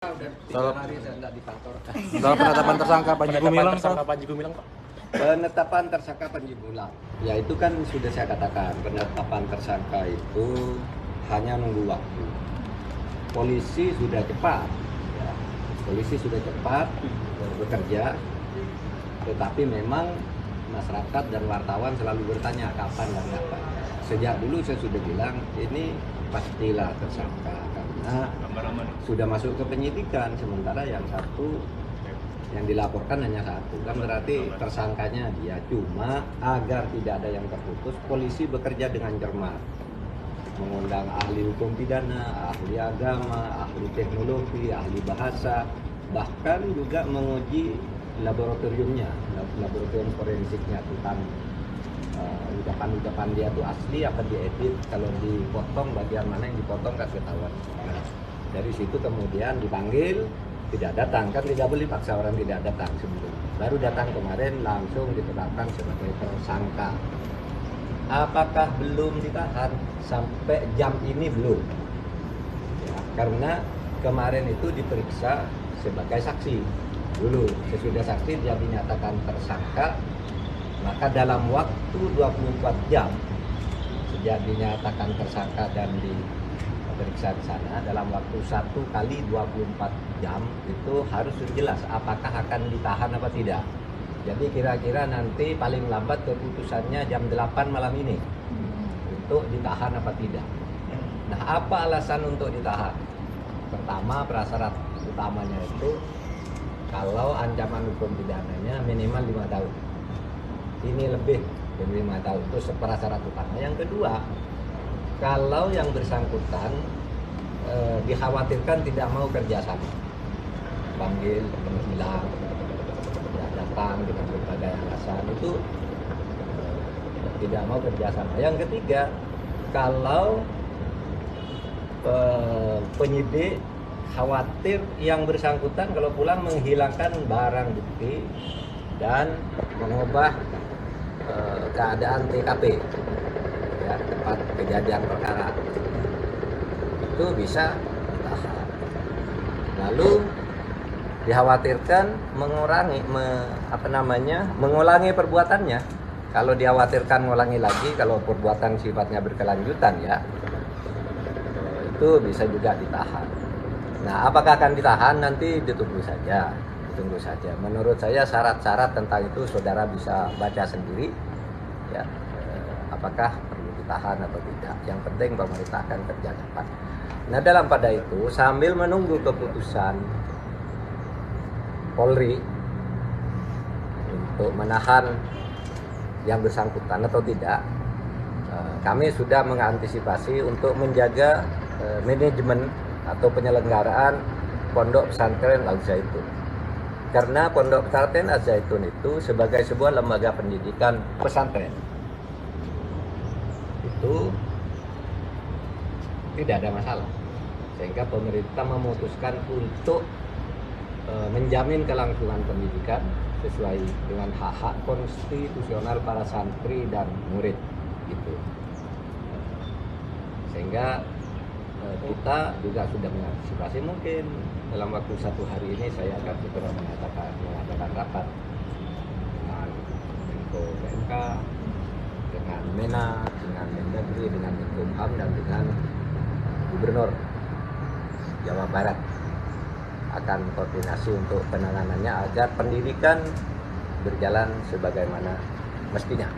Udah 3 hari saya nggak di kantor. Dalam penetapan tersangka Panji Gumilang, Pak. Penetapan tersangka Panji Gumilang, ya itu kan sudah saya katakan, penetapan tersangka itu hanya nunggu waktu. Polisi sudah cepat, ya. Polisi sudah cepat bekerja, tetapi memang masyarakat dan wartawan selalu bertanya kapan dan kapan. Sejak dulu saya sudah bilang ini pastilah tersangka karena sudah masuk ke penyidikan, sementara yang satu yang dilaporkan hanya satu, kan berarti tersangkanya dia. Cuma agar tidak ada yang terputus, polisi bekerja dengan cermat, mengundang ahli hukum pidana, ahli agama, ahli teknologi, ahli bahasa, bahkan juga menguji laboratoriumnya, laboratorium forensiknya tentang ucapan-ucapan dia itu asli apa diedit, kalau dipotong bagian mana yang dipotong kasih ketahuan. Nah, dari situ kemudian dipanggil, tidak datang, kan tidak boleh paksa orang tidak datang sebelum. Baru datang kemarin langsung ditetapkan sebagai tersangka. Apakah belum ditahan? Sampai jam ini belum. Ya, karena kemarin itu diperiksa sebagai saksi. Dulu sesudah saksi dia dinyatakan tersangka, maka dalam waktu 24 jam sejak dinyatakan tersangka dan diperiksa di sana, dalam waktu 1 kali 24 jam itu harus jelas apakah akan ditahan apa tidak. Jadi kira-kira nanti paling lambat keputusannya jam 8 malam ini untuk ditahan apa tidak. Nah, apa alasan untuk ditahan? Pertama, prasyarat utamanya itu kalau ancaman hukum pidananya minimal 5 tahun. Ini lebih dari 5 tahun, itu prasyarat utama. Yang kedua, kalau yang bersangkutan dikhawatirkan tidak mau kerjasama, panggil, menghilang, tidak datang dengan berbagai alasan, itu tidak mau kerjasama. Yang ketiga, kalau penyidik khawatir yang bersangkutan kalau pulang menghilangkan barang bukti dan mengubah keadaan TKP, ya, tempat kejadian perkara, itu bisa ditahan. Lalu dikhawatirkan mengulangi perbuatannya. Kalau dikhawatirkan mengulangi lagi, kalau perbuatan sifatnya berkelanjutan, ya, itu bisa juga ditahan. Nah, apakah akan ditahan nanti ditunggu saja. Tunggu saja. Menurut saya syarat-syarat tentang itu saudara bisa baca sendiri, ya, apakah perlu ditahan atau tidak. Yang penting pemerintah akan kerja cepat. Nah, dalam pada itu sambil menunggu keputusan Polri untuk menahan yang bersangkutan atau tidak, kami sudah mengantisipasi untuk menjaga manajemen atau penyelenggaraan Pondok Pesantren Al Zaitun. Karena Pondok Pesantren Al Zaitun itu sebagai sebuah lembaga pendidikan pesantren itu tidak ada masalah, sehingga pemerintah memutuskan untuk menjamin kelangsungan pendidikan sesuai dengan hak-hak konstitusional para santri dan murid gitu. Sehingga kita juga sudah mengantisipasi, mungkin dalam waktu 1 hari ini saya akan segera mengadakan rapat dengan Menko PMK, dengan Mena, dengan Mendagri, dengan Menkumham, dan dengan Gubernur Jawa Barat, akan koordinasi untuk penanganannya agar pendidikan berjalan sebagaimana mestinya.